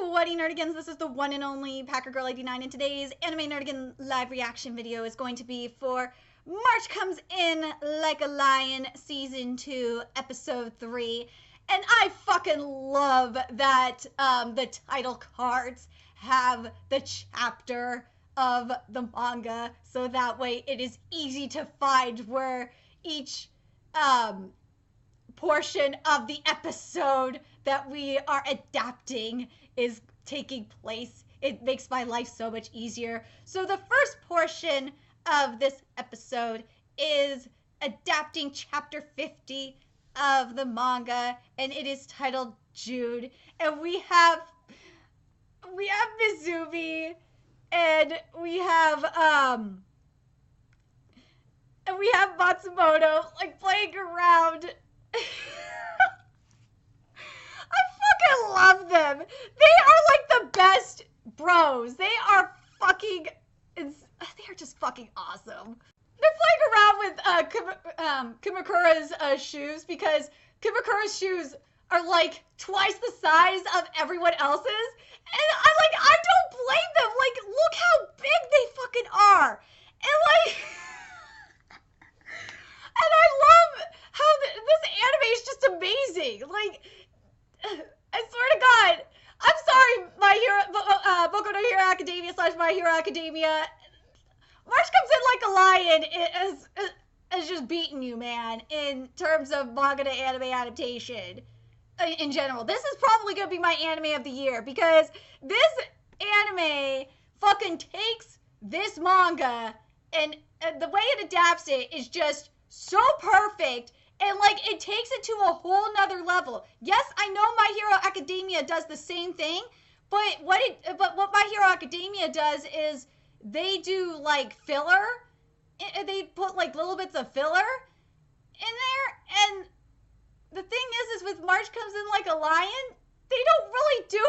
What nerdigans, this is the one and only Packer Girl 89, and today's Anime Nerdigan live reaction video is going to be for March Comes In Like a Lion Season 2 Episode 3. And I fucking love that the title cards have the chapter of the manga, so that way it is easy to find where each portion of the episode that we are adapting is taking place. It makes my life so much easier. So the first portion of this episode is adapting chapter 50 of the manga, and it is titled Jude. And we have Mizumi, and we have Matsumoto like playing around. I fucking love them. They are like the best bros. They are just fucking awesome. They're playing around with Kumakura's shoes, because Kumakura's shoes are like twice the size of everyone else's. And I don't blame them. Like, look how big they fucking are. And like, and I love how this anime is just amazing. Like, I swear to God, I'm sorry, Boku no Hero Academia / My Hero Academia. March Comes In Like a Lion is just beating you, man, in terms of manga to anime adaptation in general. This is probably going to be my anime of the year, because this anime fucking takes this manga, and the way it adapts it is just so perfect. And like, it takes it to a whole nother level. Yes, I know My Hero Academia does the same thing, but what My Hero Academia does is they do like filler. They put like little bits of filler in there. And the thing is with March Comes In Like a Lion, they don't really do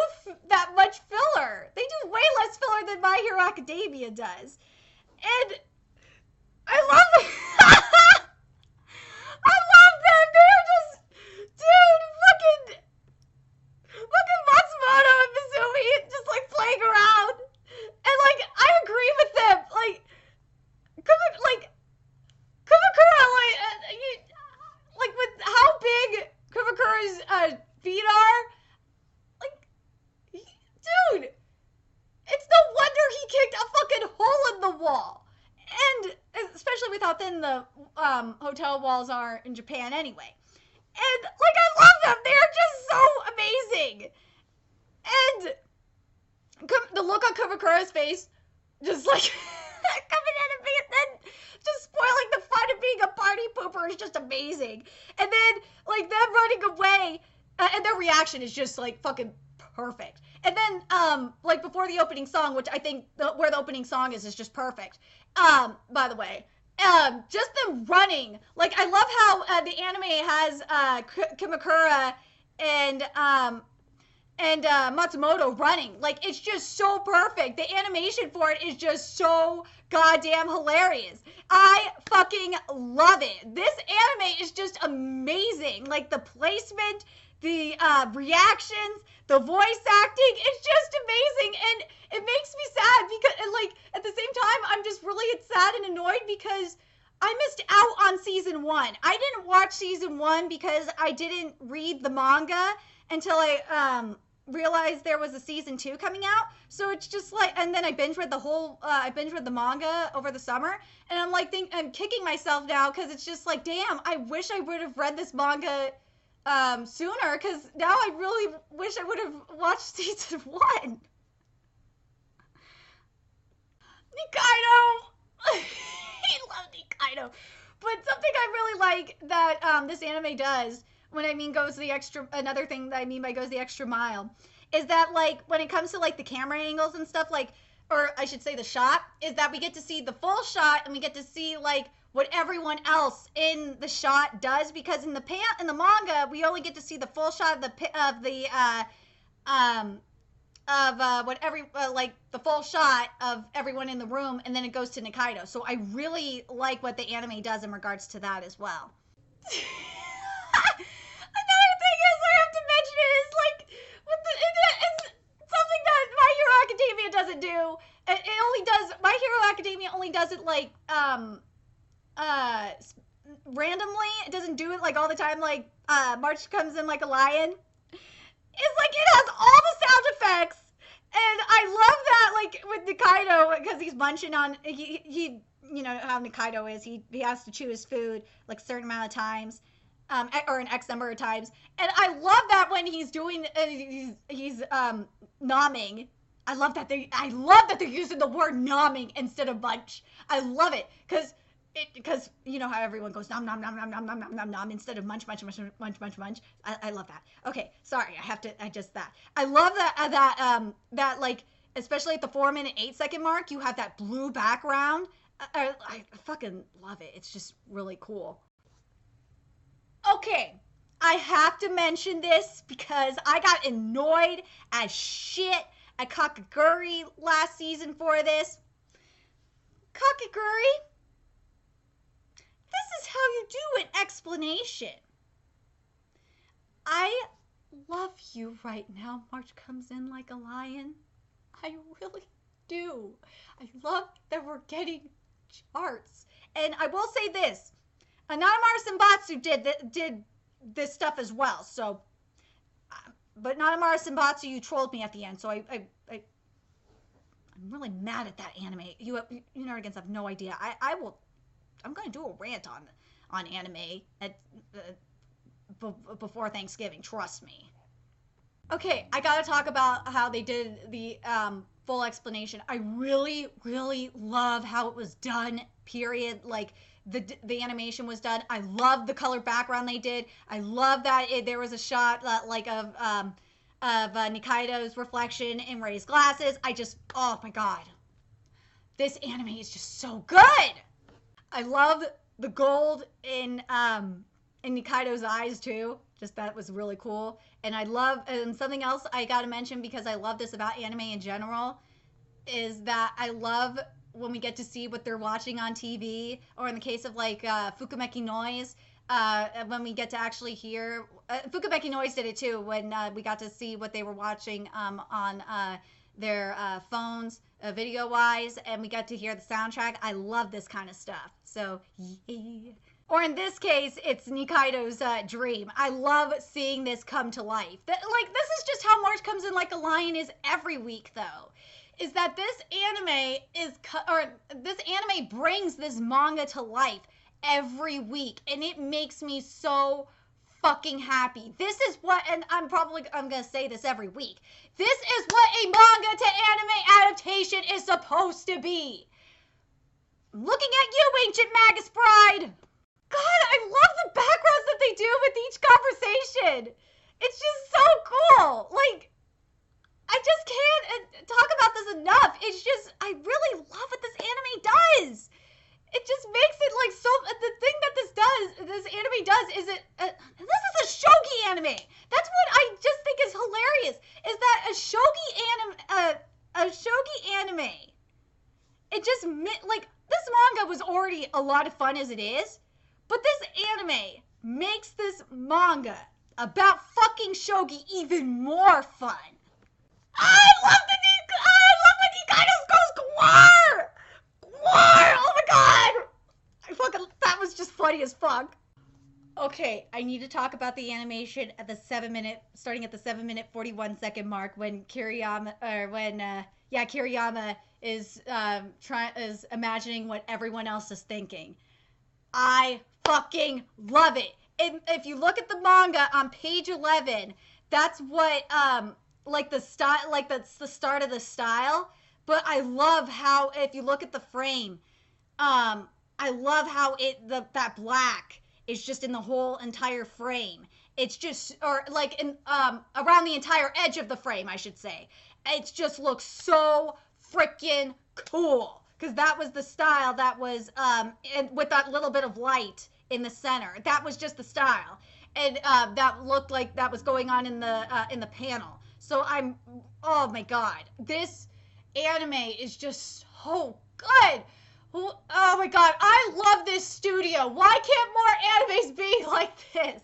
that much filler. They do way less filler than My Hero Academia does. And I love it. I love them. They're just, dude, fucking Matsumoto and Mizumi just like playing around. And like, I agree with them. Like, Kumakura, like with how big Kumakura's feet are, like, dude, it's no wonder he kicked a fucking hole in the wall. And especially with how thin the hotel walls are in Japan anyway. And like, I love them. They're just so amazing. And the look on Kumakura's face, just like coming in and then just spoiling the fun of being a party pooper, is just amazing. And then like them running away, and their reaction is just like fucking perfect. And then like before the opening song, which I think where the opening song is just perfect. By the way, just them running. Like, I love how the anime has Kumakura and Matsumoto running. Like, it's just so perfect. The animation for it is just so goddamn hilarious. I fucking love it. This anime is just amazing. Like, the placement, the reactions, the voice acting, it's just amazing. And it makes me sad because, like, at the same time, I'm just really sad and annoyed because I missed out on season 1. I didn't watch season 1 because I didn't read the manga until I realized there was a season 2 coming out. So it's just like, and then I binge read the manga over the summer, and I'm like, I'm kicking myself now because it's just like, damn, I wish I would have read this manga sooner, because now I really wish I would have watched season 1. Nikaido! I love Nikaido. But something I really like that this anime does, when I mean goes the extra, another thing that I mean by goes the extra mile, is that like when it comes to like the camera angles and stuff, like, or I should say the shot, is that we get to see the full shot, and we get to see like what everyone else in the shot does, because in the manga we only get to see the full shot of the full shot of everyone in the room, and then it goes to Nikaido. So I really like what the anime does in regards to that as well. Another thing is I have to mention is like with the like randomly. It doesn't do it like all the time. Like March comes in like a lion. It's like it has all the sound effects, and I love that. Like with Nikaido, because he's munching on he you know how Nikaido is. He has to chew his food like a certain amount of times, or an X number of times. And I love that when he's doing he's nomming. I love that they're using the word nomming instead of munch. I love it because you know how everyone goes nom nom nom nom nom nom nom nom nom instead of munch munch munch munch munch munch. I love that. Okay, sorry, I just that. I love that like especially at the 4-minute 8-second mark, you have that blue background. I fucking love it. It's just really cool. Okay, I have to mention this because I got annoyed as shit at Kakaguri last season for this. Kakaguri, this is how you do an explanation. I love you right now. March comes in like a lion. I really do. I love that we're getting charts. And I will say this. Nanamaru Senbatsu did this stuff as well. So, but Nanamaru Senbatsu, you trolled me at the end. So I'm really mad at that anime. You Nerdigans have no idea. I'm going to do a rant on anime before Thanksgiving. Trust me. Okay, I gotta talk about how they did the full explanation. I really, really love how it was done. Period. Like the animation was done. I love the color background they did. I love that there was a shot like of Nikaido's reflection in Ray's glasses. Oh my god, this anime is just so good. I love the gold in Nikaido's eyes too. Just that was really cool. And I love, and something else I gotta mention because I love this about anime in general, is that I love when we get to see what they're watching on TV, or in the case of like Fukumeki Noise, when we get to actually hear, Fukumeki Noise did it too, when we got to see what they were watching on their phones, video-wise, and we got to hear the soundtrack. I love this kind of stuff. So, yeah. Or in this case, it's Nikaido's dream. I love seeing this come to life. This is just how March Comes In Like a Lion is every week, though. Is that this anime brings this manga to life every week, and it makes me so fucking happy. This is what, and I'm gonna say this every week. This is what a manga to anime adaptation is supposed to be. I'm looking at you, Ancient Magus Bride. God, I love the backgrounds that they do with each conversation. It's just so cool. Like, I just can't talk about this enough. It's just, I really love what this anime does. It just makes it like so, the thing that this anime does is this is a shogi anime. That's what I just think is hilarious, is that a shogi anime, it just, like, this manga was already a lot of fun as it is, but this anime makes this manga about fucking shogi even more fun. I love when Nikaido goes Gwar! Gwar! Oh my god! That was just funny as fuck. Okay, I need to talk about the animation at the starting at the 7-minute 41-second mark when Kiriyama is imagining what everyone else is thinking. I fucking love it. If you look at the manga on page 11, that's what like the style, like that's the start of the style. But I love how, if you look at the frame, I love how that black is just in the whole entire frame. It's just, or like in around the entire edge of the frame, I should say. It just looks so freaking cool, because that was the style that was with that little bit of light in the center. That was just the style, and that looked like that was going on in the panel. So oh my god, this anime is just so good. Oh my god, I love this studio. Why can't more animes be like this?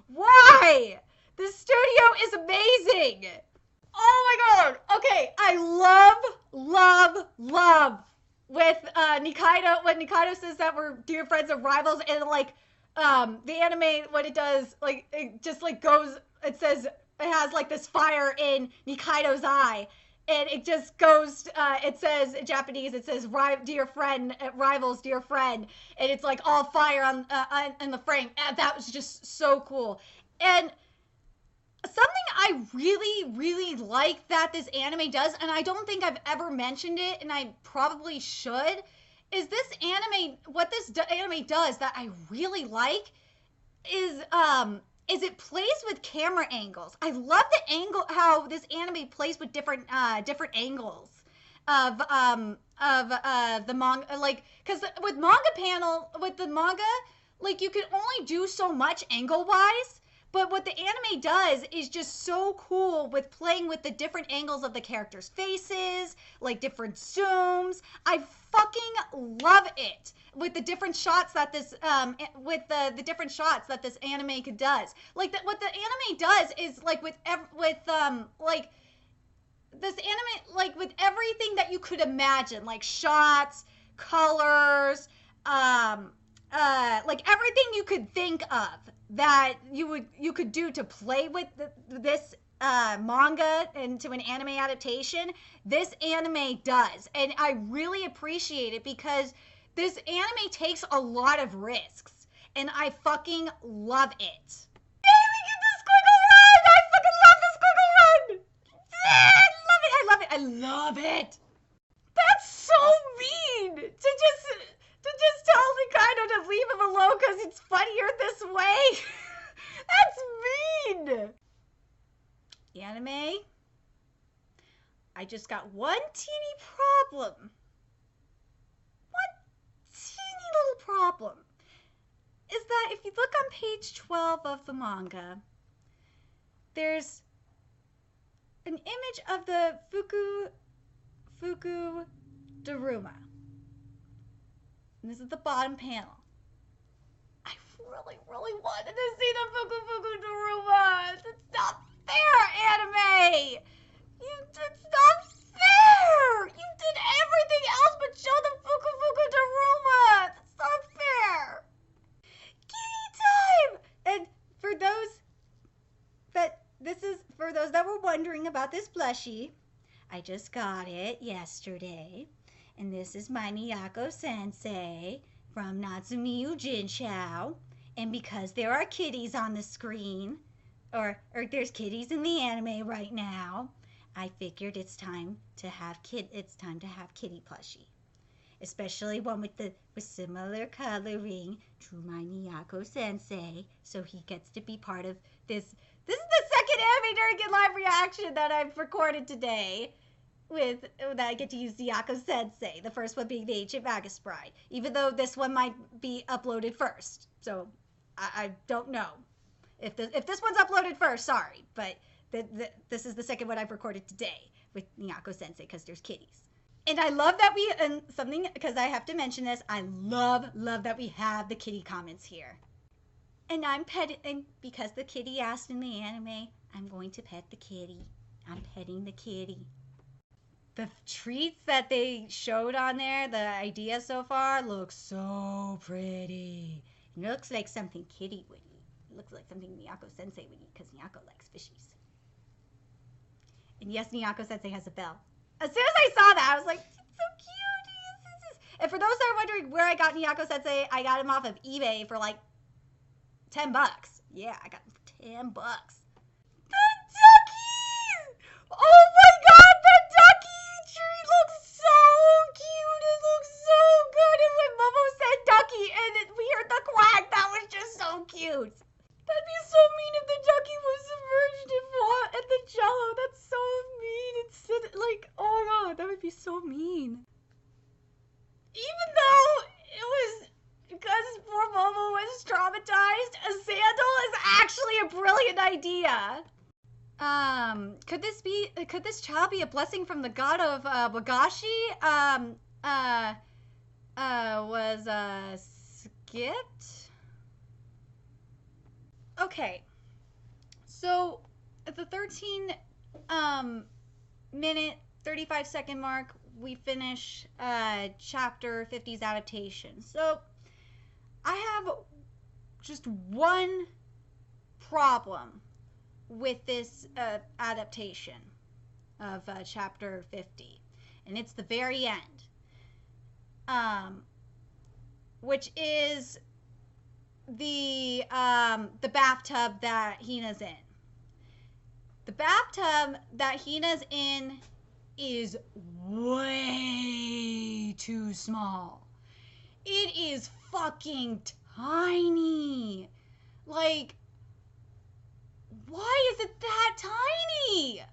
Why? This studio is amazing. Oh my god. Okay, I love with Nikaido, when Nikaido says that we're dear friends and rivals, and like the anime, what it does, like it just like goes, it says it has like this fire in Nikaido's eye, and it just goes, it says in Japanese, it says dear friend, rivals, dear friend, and it's like all fire on in the frame. And that was just so cool. And something I really, really like that this anime does, and I don't think I've ever mentioned it, and I probably should, is this anime, what this anime does that I really like is it plays with camera angles. I love the angle, how this anime plays with different angles of the manga, like, because with the manga, like, you can only do so much angle wise. But what the anime does is just so cool with playing with the different angles of the characters' faces, like different zooms. I fucking love it with the different shots that this with the different shots that this anime does. Like what the anime does is like with like this anime, like with everything that you could imagine, like shots, colors, like everything you could think of that you could do to play with this manga into an anime adaptation, this anime does. And I really appreciate it because this anime takes a lot of risks, and I fucking love it. Yay, we get the squiggle run! I fucking love the squiggle run! I love it, I love it, I love it! That's so mean! To just tell Nikaido to leave him alone because it's funnier this way. That's mean. Anime. I just got one teeny problem. One teeny little problem. Is that if you look on page 12 of the manga, there's an image of the Fuku Daruma. And this is the bottom panel. I really, really wanted to see the Fuku Daruma. It's not fair, anime. It's not fair. You did everything else but show the Fuku Daruma. That's not fair. Kitty time. And for those that were wondering about this plushie, I just got it yesterday. And this is my Miyako sensei from Natsumi Ujinchou. And because there are kitties on the screen, or there's kitties in the anime right now, I figured it's time to have kitty plushie. Especially one with similar coloring to my Miyako sensei, so he gets to be part of this. This is the second anime Durgan live reaction that I've recorded today. That I get to use Miyako Sensei, the first one being the Ancient Magus Bride, even though this one might be uploaded first. So I don't know if this one's uploaded first. Sorry, but this is the second one I've recorded today with Miyako Sensei because there's kitties, and I love that because I have to mention this. I love that we have the kitty comments here, and and because the kitty asked in the anime, I'm going to pet the kitty. I'm petting the kitty. The treats that they showed on there, the idea so far, looks so pretty. It looks like something kitty would eat. It looks like something Miyako Sensei would eat because Miyako likes fishies. And yes, Miyako Sensei has a bell. As soon as I saw that, I was like, it's so cute. And for those that are wondering where I got Miyako Sensei, I got him off of eBay for like $10. Yeah, I got him for $10. The duckies! Oh my god, the ducky tree looks so cute. It looks so good. And when Momo said ducky and we heard the quack, that was just so cute. That'd be so mean if the ducky was submerged in the jello. That's so mean. It's like, oh my god, that would be so mean. Even though it was because poor Momo was traumatized, a sandal is actually a brilliant idea. Could this child be a blessing from the god of Wagashi? Was skipped? Okay. So at the 13 minute 35-second mark, we finish chapter 50's adaptation. So I have just one problem with this adaptation of chapter 50, and it's the very end, which is the bathtub that Hina's in. The bathtub that Hina's in is way too small. It is fucking tiny. Like, why is it that tiny?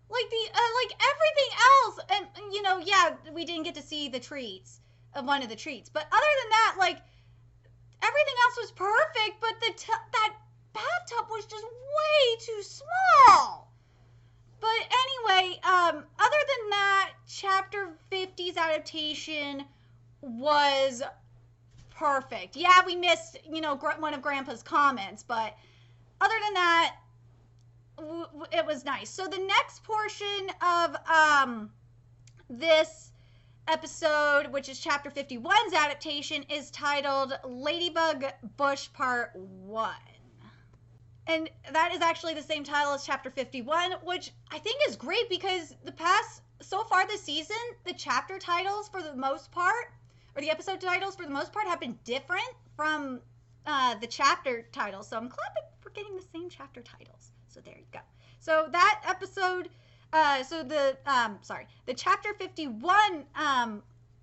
Like like everything else, and you know, yeah, we didn't get to see the treats, one of the treats, but other than that, like everything else was perfect, but that bathtub was just way too small. But anyway, other than that, chapter 50's adaptation was perfect. Yeah, we missed, you know, one of Grandpa's comments, but other than that, it was nice. So the next portion of this episode, which is chapter 51's adaptation, is titled Ladybug Bush Part 1. And that is actually the same title as chapter 51, which I think is great because so far this season, the chapter titles for the most part, or the episode titles for the most part, have been different from the chapter titles. So I'm glad that we're getting the same chapter titles. So there you go. So that episode, the chapter 51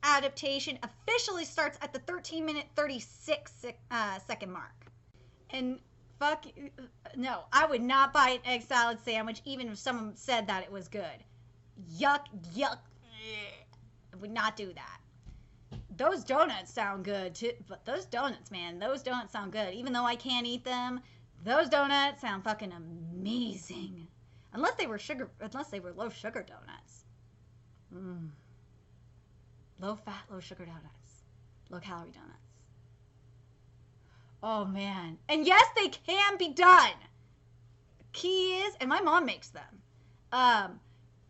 adaptation officially starts at the 13-minute 36-second mark. And no, I would not buy an egg salad sandwich even if someone said that it was good. Yuck, yuck. I would not do that. Those donuts sound good too, but those donuts, man, those donuts sound good. Even though I can't eat them, those donuts sound fucking amazing. Unless they were low sugar donuts. Low fat, low sugar donuts. Low calorie donuts. Oh man. And yes, they can be done. The key is, and my mom makes them.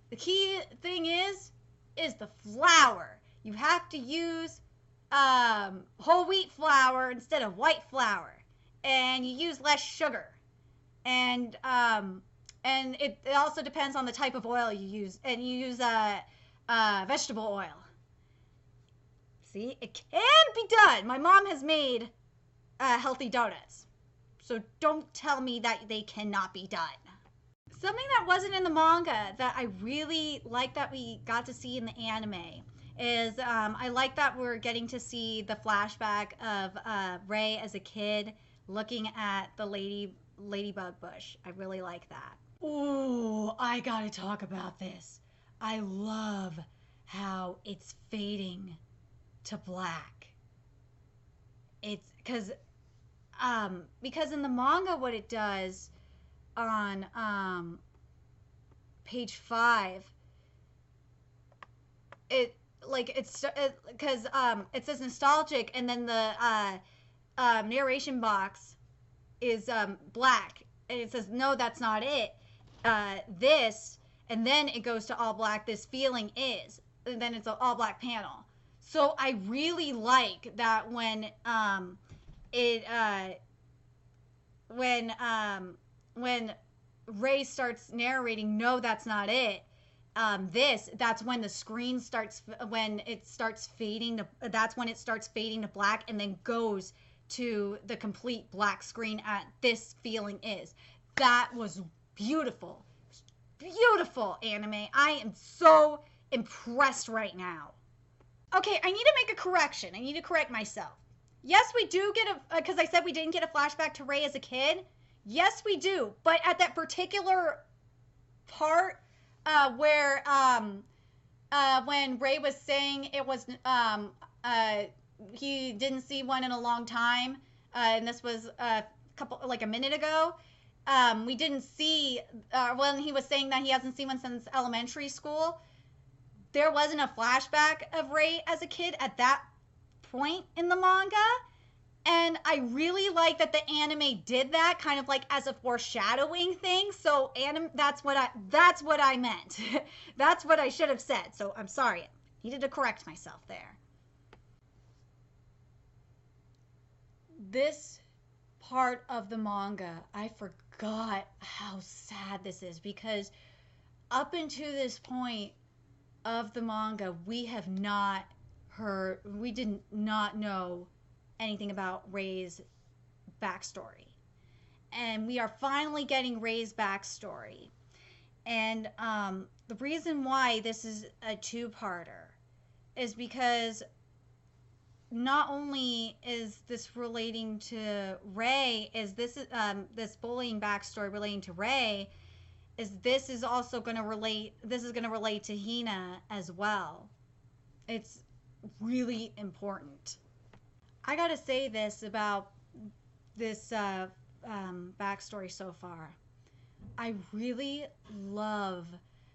The key thing is the flour. You have to use whole wheat flour instead of white flour, and you use less sugar, and it also depends on the type of oil you use, and you use vegetable oil. See, it can be done. My mom has made healthy donuts, so don't tell me that they cannot be done. Something that wasn't in the manga that I really like that we got to see in the anime is I like that we're getting to see the flashback of Rei as a kid looking at the ladybug bush. I really like that. Ooh, I gotta talk about this. I love how it's fading to black. It's because in the manga what it does on page 5, it says nostalgic, and then the narration box is black, and it says no, that's not it, this, and then it goes to all black, this feeling is, and then it's an all black panel. So I really like that when Rei starts narrating, no, that's not it, that's when the screen starts, when it starts fading to, that's when it starts fading to black and then goes to the complete black screen at this feeling is. That was beautiful. Beautiful anime. I am so impressed right now. Okay, I need to make a correction. I need to correct myself. Yes, we do get because I said we didn't get a flashback to Rei as a kid. Yes, we do. But at that particular part where when Rei was saying it was he didn't see one in a long time, and this was a minute ago, we didn't see when he was saying that he hasn't seen one since elementary school, there wasn't a flashback of Rei as a kid at that point in the manga. And I really like that the anime did that, kind of like as a foreshadowing thing. So that's what I meant. That's what I should have said. So I'm sorry. Needed to correct myself there. This part of the manga, I forgot how sad this is, because up until this point of the manga, we did not know anything about Rei's backstory. And we are finally getting Rei's backstory. And the reason why this is a two-parter is because not only is this relating to Rei, this bullying backstory relating to Rei, this is going to relate to Hina as well. It's really important. I gotta say this about this backstory so far. I really love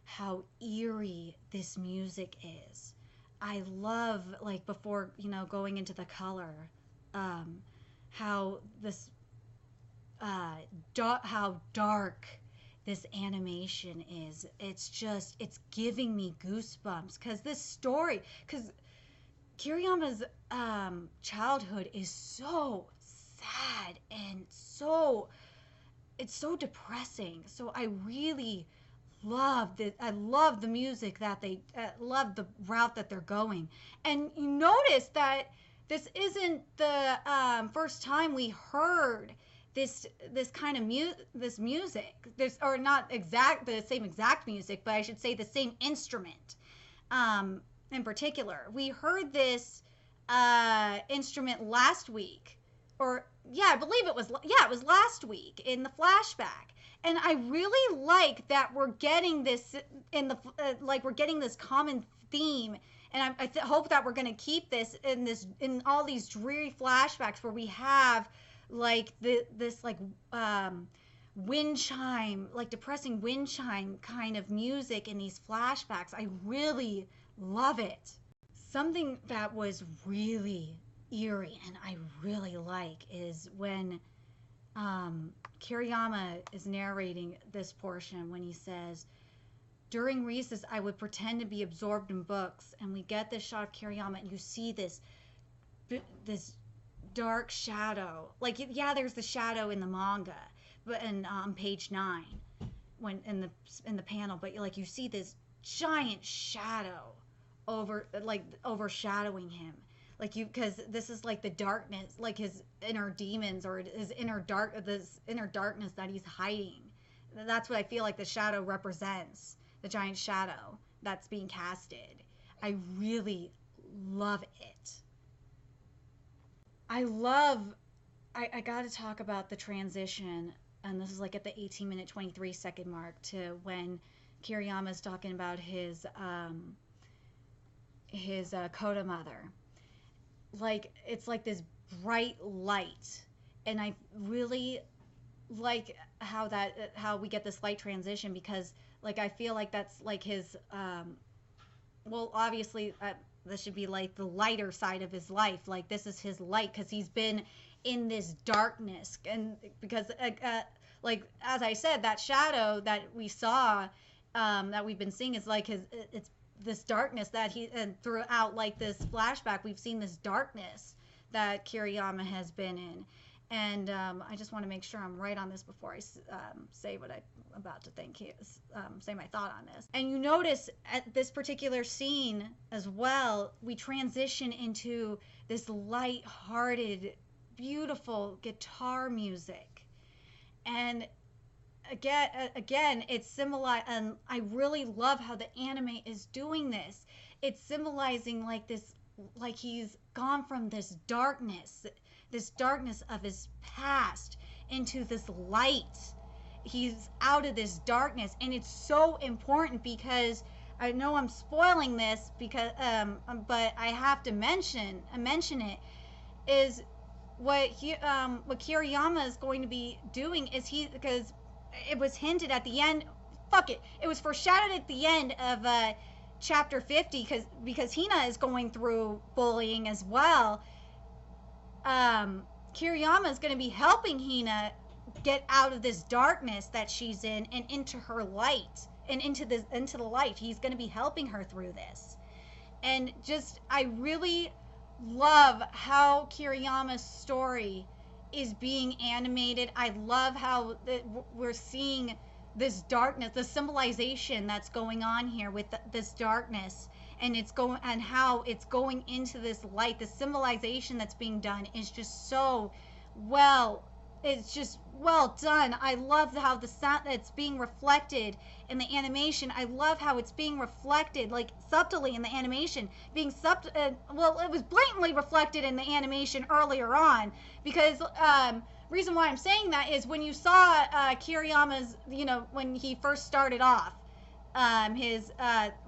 how eerie this music is. I love, like, before, going into the color, how this, how dark this animation is. It's giving me goosebumps, because Kiriyama's childhood is so sad and it's so depressing. So I really love this. I love the music that love the route that they're going. And you notice that this isn't the first time we heard this kind of music. Or not the same exact music, but I should say the same instrument. In particular, we heard this instrument last week, I believe it was last week in the flashback. And I really like that we're getting this we're getting this common theme, and I hope that we're going to keep this in all these dreary flashbacks where we have this wind chime, like depressing wind chime kind of music in these flashbacks. I really love it. Something that was really eerie and I really like is when Kiriyama is narrating this portion, when he says, during recess I would pretend to be absorbed in books, and we get this shot of Kiriyama and you see this dark shadow. There's the shadow in the manga, but on page 9 when in the panel, but you see this giant shadow overshadowing him, because this is the darkness, his inner demons, or his inner darkness that he's hiding. That's what I feel like the shadow represents, the giant shadow that's being casted. I really love it. I gotta talk about the transition, and this is at the 18-minute 23-second mark, to when Kiriyama's talking about his Koda mother. It's this bright light, and I really like how we get this light transition, because I feel like that's his obviously this should be the lighter side of his life. This is his light, because he's been in this darkness, and because as I said, that shadow that we saw, that we've been seeing, is it's this darkness that and throughout this flashback we've seen this darkness that Kiriyama has been in. And I just want to make sure I'm right on this before I say what I'm about to say my thought on this. And you notice at this particular scene as well, we transition into this light-hearted, beautiful guitar music. And again, it's symbolized, and I really love how the anime is doing this. It's symbolizing this, he's gone from this darkness of his past into this light. He's out of this darkness, and it's so important, because I know I'm spoiling this, but I have to mention it, is what Kiriyama is going to be doing is because it was hinted at the end. It was foreshadowed at the end of chapter 50, because Hina is going through bullying as well. Kiriyama is going to be helping Hina get out of this darkness that she's in and into her light, and into the light. He's going to be helping her through this. And just, I really love how Kiriyama's story is being animated. I love how we're seeing this darkness, the symbolization that's going on here with this darkness, and it's going, and how it's going into this light. The symbolization that's being done is just so well, it's just well done. I love how the sound that's being reflected in the animation. I love how it's being reflected, like, subtly in the animation, being well, it was blatantly reflected in the animation earlier on, because reason why I'm saying that is when you saw Kiriyama's, you know, when he first started off, his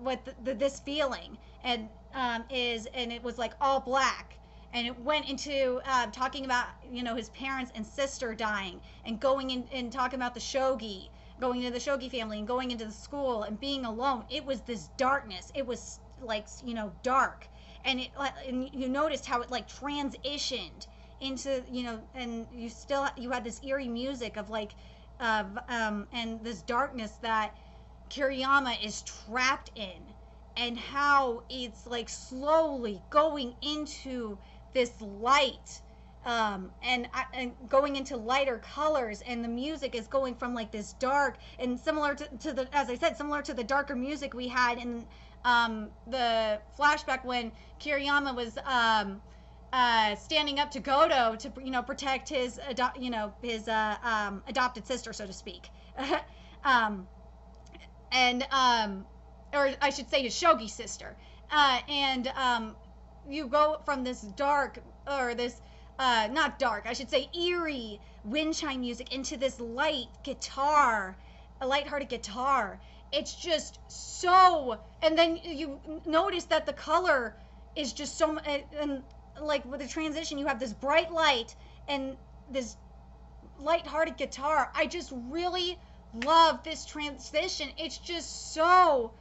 what this feeling, and and it was like all black, and it went into talking about, you know, his parents and sister dying, and going in and talking about the shogi, going into the shogi family, and going into the school and being alone. It was this darkness. It was like, you know, dark, and and you noticed how it like transitioned into, you know, and you had this eerie music of like and this darkness that Kiriyama is trapped in, and how it's like slowly going into this light, and going into lighter colors, and the music is going from like this dark, and similar to the, as I said, similar to the darker music we had in the flashback when Kiriyama was standing up to Goto to, you know, protect his adopted sister, so to speak. Or I should say his shogi sister. You go from this dark, or this, not dark, I should say eerie wind chime music, into this light guitar, a lighthearted guitar. It's just so, and then you notice that the color is just so, and like with the transition, you have this bright light and this lighthearted guitar. I just really love this transition. It's just so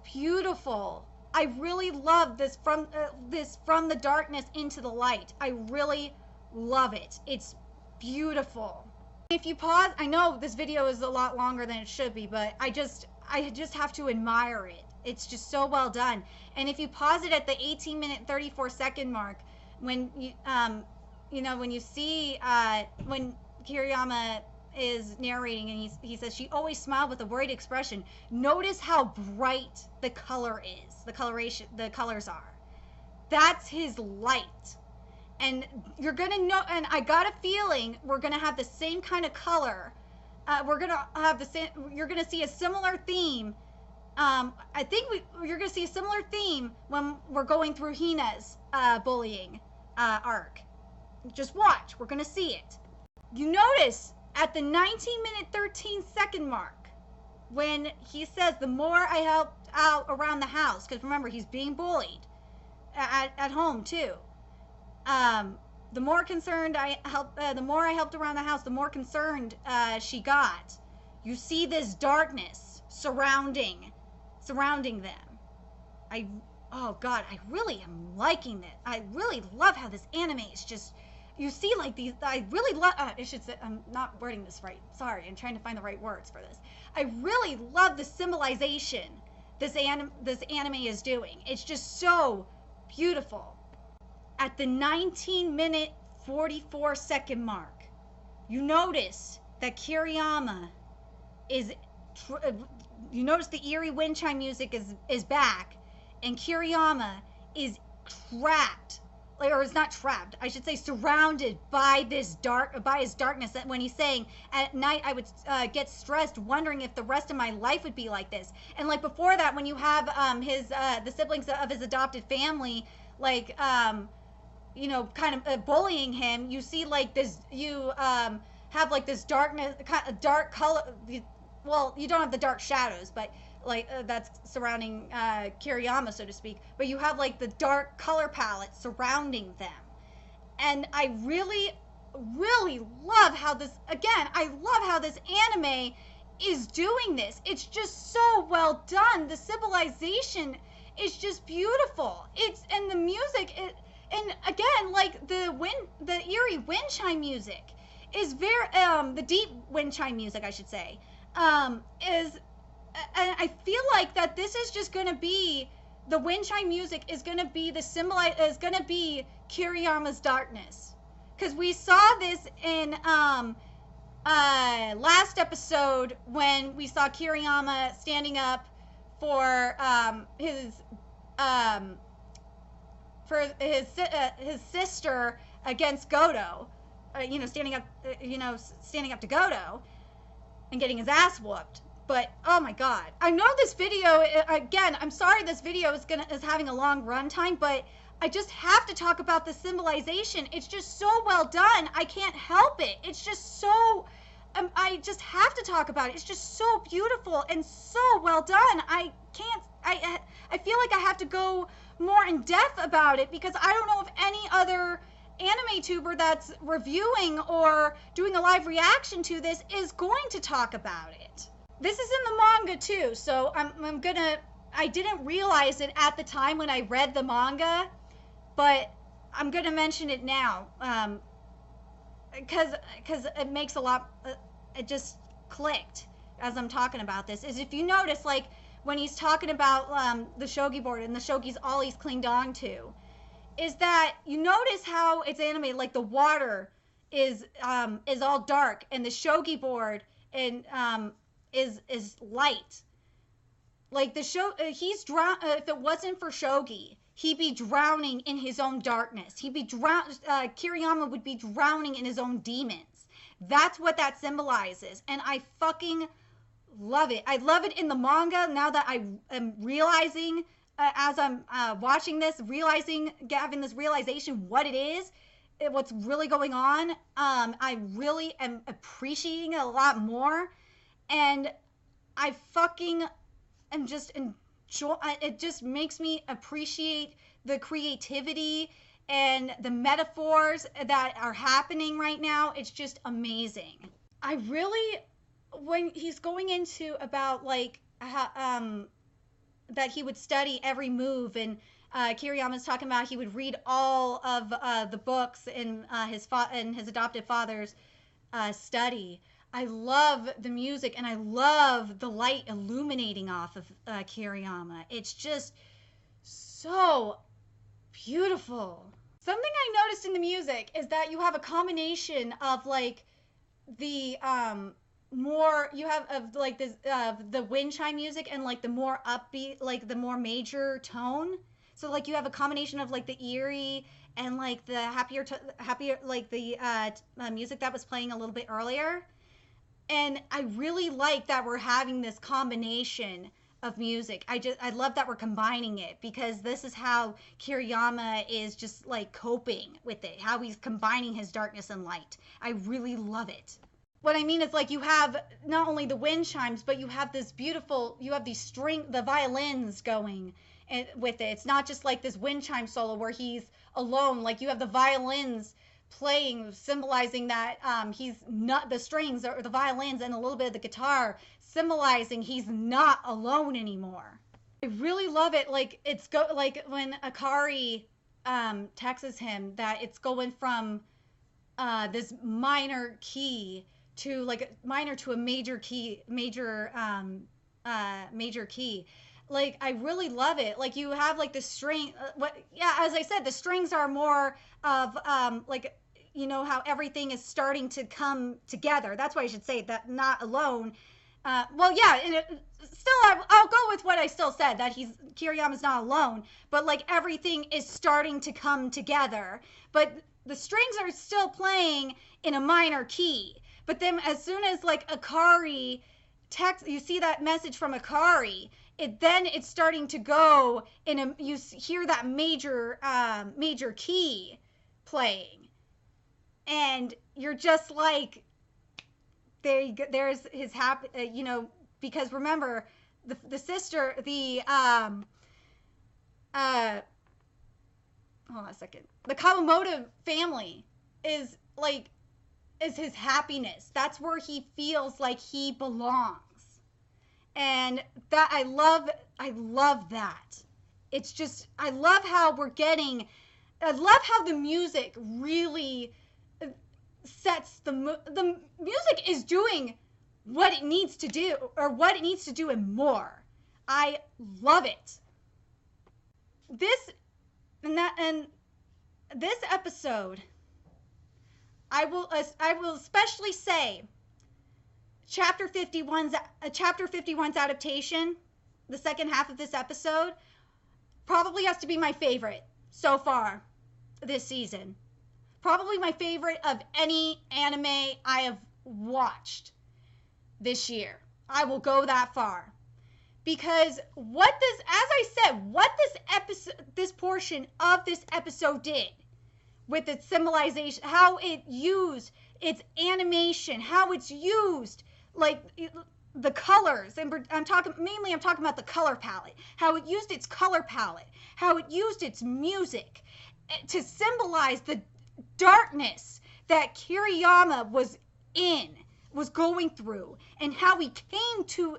beautiful. I really love this from the darkness into the light. I really love it. It's beautiful. If you pause, I know this video is a lot longer than it should be, but I just have to admire it. It's just so well done. And if you pause it at the 18-minute 34-second mark, when you know, when you see when Kiriyama is narrating, and he says she always smiled with a worried expression. Notice how bright the color is, the colors are. That's his light. And you're gonna know, and I got a feeling we're gonna have the same kind of color. We're gonna have the same, you're gonna see a similar theme. I think you're gonna see a similar theme when we're going through Hina's bullying arc. Just watch, we're gonna see it. You notice at the 19-minute 13-second mark, when he says, the more I helped out around the house, because remember, he's being bullied at home too. The more concerned the more I helped around the house, the more concerned she got. You see this darkness surrounding them. Oh God, I really am liking it. I really love how this anime is just, you see like these, I really love, I should say, I'm not wording this right. Sorry, I'm trying to find the right words for this. I really love the symbolization this anime is doing. It's just so beautiful. At the 19-minute 44-second mark, you notice that Kiriyama is, you notice the eerie wind chime music is back, and Kiriyama is trapped, or is not trapped, I should say surrounded by his darkness. That when he's saying, at night I would get stressed wondering if the rest of my life would be like this. And like before that, when you have the siblings of his adopted family, like you know, kind of bullying him, you see like this, you have like this darkness, dark color. Well, you don't have the dark shadows, but like that's surrounding Kiriyama, so to speak, but you have like the dark color palette surrounding them. And I really love how this, again, I love how this anime is doing this. It's just so well done. The symbolization is just beautiful. And the music, and again, like the eerie wind chime music is very, the deep wind chime music, I should say, and I feel like that this is just going to be the wind chime music is going to be Kiriyama's darkness. Because we saw this in last episode when we saw Kiriyama standing up for his sister against Goto, standing up to Goto and getting his ass whooped. But oh my god, I know this video again. I'm sorry this video is having a long run time, but I just have to talk about the symbolization. It's just so well done. I can't help it. It's just so. I just have to talk about it. It's just so beautiful and so well done. I can't. I feel like I have to go more in depth about it because I don't know if any other anime tuber that's reviewing or doing a live reaction to this is going to talk about it. This is in the manga too, so I didn't realize it at the time when I read the manga, but I'm gonna mention it now, because it makes a lot, it just clicked as I'm talking about this, is if you notice, like, when he's talking about the shogi board and the shogi's all he's clinged on to, is that you notice how it's animated, like the water is all dark and the shogi board and is light. Like he's drown. If it wasn't for shogi, he'd be drowning in his own darkness. Kiriyama would be drowning in his own demons. That's what that symbolizes, and I fucking love it. I love it in the manga now that I am realizing, as I'm watching this, having this realization what it is, what's really going on. I really am appreciating it a lot more, and I fucking am just enjoy. It just makes me appreciate the creativity and the metaphors that are happening right now. It's just amazing. I really, when he's going into about like that he would study every move, and Kiriyama's talking about he would read all of the books in his adopted father's study. I love the music and I love the light illuminating off of Kiriyama. It's just so beautiful. Something I noticed in the music is that you have a combination of like the more you have of like this the wind chime music and like the more upbeat, like the more major tone. So like you have a combination of like the eerie and like the happier like the music that was playing a little bit earlier. And I really like that we're having this combination of music. I love that we're combining it, because this is how Kiriyama is just like coping with it, how he's combining his darkness and light. I really love it. What I mean is, like, you have not only the wind chimes, but you have this beautiful, you have the violins going with it. It's not just like this wind chime solo where he's alone. Like, you have the violins playing, symbolizing that he's not, the strings or the violins and a little bit of the guitar symbolizing he's not alone anymore. I really love it. Like, like when Akari texts him that it's going from this minor key to like a minor to a major key. Like, I really love it. Like, you have like the string, as I said, the strings are more of like, you know, how everything is starting to come together. That's why I should say that, not alone. Well, yeah, and still, I'll go with what I still said, that Kiriyama's not alone, but like everything is starting to come together. But the strings are still playing in a minor key. But then as soon as like Akari you see that message from Akari, it's starting to go in you hear that major key playing, and you're just like, there's his happy, you know, because remember the sister, hold on a second, the Kawamoto family is his happiness. That's where he feels like he belongs. And that I love that. It's just, I love how the music really sets the music is doing what it needs to do, or what it needs to do and more. I love it. this and this episode, I will especially say chapter 51's adaptation, the second half of this episode, probably has to be my favorite so far this season. Probably my favorite of any anime I have watched this year. I will go that far. Because what this portion of this episode did with its symbolization, how it used its animation, how it's used, like, the colors, and I'm talking about the color palette, how it used its color palette, how it used its music to symbolize the darkness that Kiriyama was going through, and how he came to,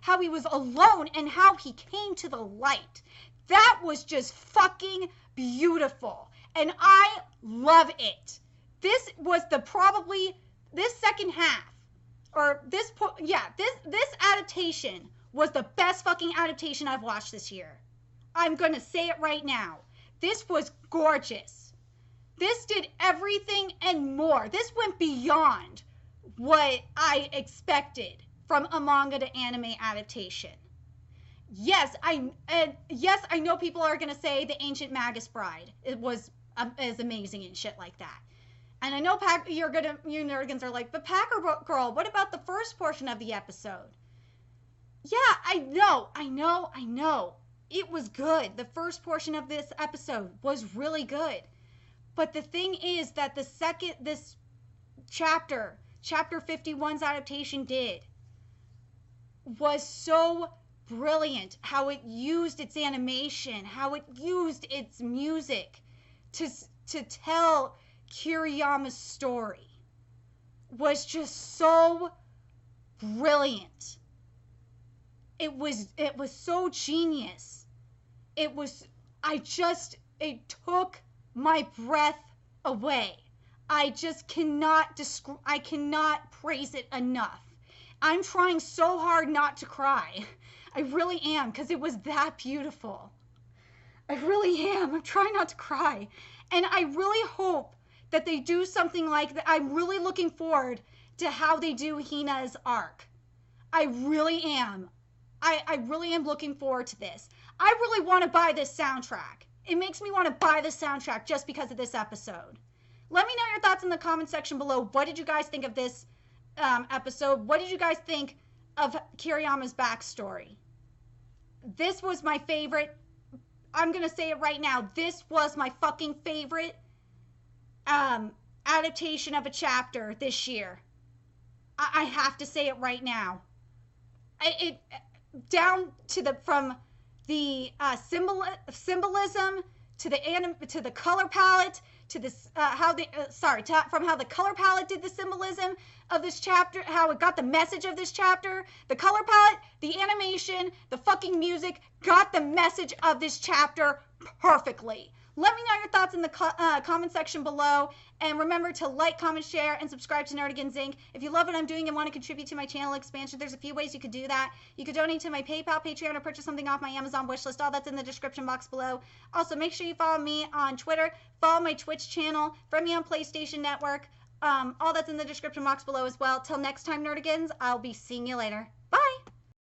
how he was alone and how he came to the light. That was just fucking beautiful, and I love it. This was this second half, or this adaptation was the best fucking adaptation I've watched this year. I'm gonna say it right now. This was gorgeous. This did everything and more. This went beyond what I expected from a manga to anime adaptation. Yes, I know people are gonna say the Ancient Magus Bride is amazing and shit like that. And I know you nerdigans are like, but Packer Girl, what about the first portion of the episode? Yeah, I know. It was good. The first portion of this episode was really good. But the thing is that this chapter 51's adaptation was so brilliant. How it used its animation, how it used its music to tell Kiriyama's story was just so brilliant. It was so genius. It took my breath away. I just cannot praise it enough. I'm trying so hard not to cry. I really am, because it was that beautiful. I really am. I'm trying not to cry. And I really hope that they do something like that. I'm really looking forward to how they do Hina's arc. I really am. I really am looking forward to this. I really want to buy this soundtrack. It makes me want to buy this soundtrack just because of this episode. Let me know your thoughts in the comment section below. What did you guys think of this episode? What did you guys think of Kiriyama's backstory? This was my favorite. I'm going to say it right now. This was my fucking favorite adaptation of a chapter this year. I have to say it right now. From the symbolism to the color palette to this from how the color palette did the symbolism of this chapter, how it got the message of this chapter, the color palette, the animation, the fucking music got the message of this chapter perfectly. Let me know your thoughts in the comment section below. And remember to like, comment, share, and subscribe to Nerdigans Inc. If you love what I'm doing and want to contribute to my channel expansion, there's a few ways you could do that. You could donate to my PayPal, Patreon, or purchase something off my Amazon wishlist. All that's in the description box below. Also, make sure you follow me on Twitter. Follow my Twitch channel. Friend me on PlayStation Network. All that's in the description box below as well. Till next time, Nerdigans, I'll be seeing you later. Bye!